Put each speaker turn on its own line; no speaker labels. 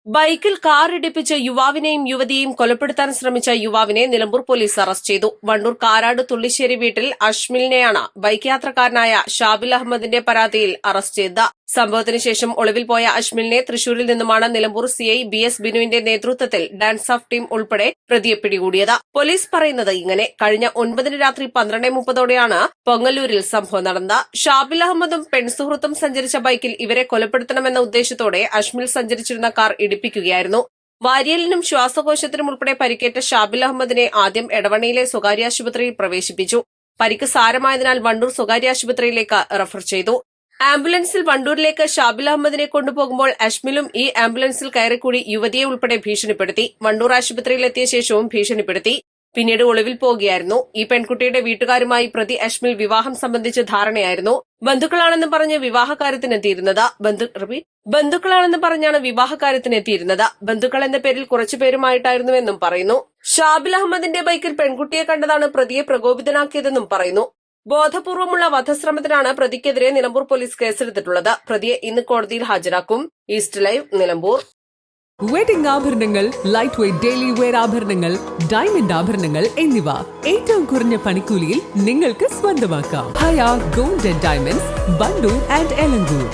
ബൈക്കിൽ കാർ ഇടിപ്പിച്ച് യുവാവിനെയും യുവതിയെയും കൊലപ്പെടുത്താൻ ശ്രമിച്ച യുവാവിനെ നിലമ്പൂർ പോലീസ് അറസ്റ്റ് ചെയ്തു. വണ്ടൂർ കാരാട് തുള്ളിശ്ശേരി വീട്ടിൽ അഷ്മിലിനെയാണ് ബൈക്ക് യാത്രക്കാരനായ ഷാബിൽ അഹമ്മദിന്റെ പരാതിയിൽ അറസ്റ്റ് ചെയ്തത്. സംഭവത്തിന് ശേഷം ഒളിവിൽ പോയ അഷ്മിലിനെ തൃശൂരിൽ നിന്നുമാണ് നിലമ്പൂർ സിഐ BS ബിനുവിന്റെ നേതൃത്വത്തിൽ ഡാൻസ് ഓഫ് ടീം ഉൾപ്പെടെ പ്രതിയെ പിടികൂടിയത്. പോലീസ് പറയുന്നത് ഇങ്ങനെ: കഴിഞ്ഞ 9 രാത്രി 12:30ഓടെയാണ് പൊങ്ങല്ലൂരിൽ സംഭവം നടന്നത്. ഷാബിൽ അഹമ്മദും പെൺസുഹൃത്തും സഞ്ചരിച്ച ബൈക്കിൽ ഇവരെ കൊലപ്പെടുത്തണമെന്ന ഉദ്ദേശത്തോടെ അഷ്മിൽ സഞ്ചരിച്ചിരുന്ന കാർ ഇടിപ്പിക്കുകയായിരുന്നു. വാരിയലിനും ശ്വാസകോശത്തിനും ഉൾപ്പെടെ പരിക്കേറ്റ ഷാബിൽ അഹമ്മദിനെ ആദ്യം എടവണ്ണയിലെ സ്വകാര്യ ആശുപത്രിയിൽ പ്രവേശിപ്പിച്ചു. പരിക്ക് സാരമായതിനാൽ വണ്ടൂർ സ്വകാര്യ ആശുപത്രിയിലേക്ക് റഫർ ചെയ്തു. ആംബുലൻസിൽ വണ്ടൂരിലേക്ക് ഷാബിൽ അഹമ്മദിനെ കൊണ്ടുപോകുമ്പോൾ അഷ്മിലും ഈ ആംബുലൻസിൽ കയറിക്കൂടി യുവതിയെ ഉൾപ്പെടെ ഭീഷണിപ്പെടുത്തി. വണ്ടൂർ ആശുപത്രിയിൽ എത്തിയ ശേഷവും ഭീഷണിപ്പെടുത്തി. പിന്നീട് ഒളിവിൽ പോകുകയായിരുന്നു. ഈ പെൺകുട്ടിയുടെ വീട്ടുകാരുമായി പ്രതി അഷ്മിൽ വിവാഹം സംബന്ധിച്ച് ധാരണയായിരുന്നു. ബന്ധുക്കളാണെന്ന് പറഞ്ഞ് വിവാഹകാര്യത്തിനെത്തിയിരുന്നത്. ബന്ധുക്കൾ എന്ന പേരിൽ കുറച്ചുപേരുമായിട്ടായിരുന്നുവെന്നും പറയുന്നു. ഷാബിൽ അഹമ്മദിന്റെ ബൈക്കിൽ പെൺകുട്ടിയെ കണ്ടതാണ് പ്രതിയെ പ്രകോപിതനാക്കിയതെന്നും പറയുന്നു. ബോധപൂർവമുള്ള വധശ്രമത്തിനാണ് പ്രതിക്കെതിരെ നിലമ്പൂർ പോലീസ് കേസെടുത്തിട്ടുള്ളത്. പ്രതിയെ ഇന്ന് കോടതിയിൽ ഹാജരാക്കും. East live, Nilambur.
വെഡിംഗ് ആഭരണങ്ങൾ, ലൈറ്റ് വെയ്റ്റ് ഡെയിലി വെയർ ആഭരണങ്ങൾ, ഡയമണ്ട് ആഭരണങ്ങൾ എന്നിവ ഏറ്റവും കുറഞ്ഞ പണിക്കൂലിയിൽ നിങ്ങൾക്ക് സ്വന്തമാക്കാം. Haya gold and diamonds, Bandur and Elankur.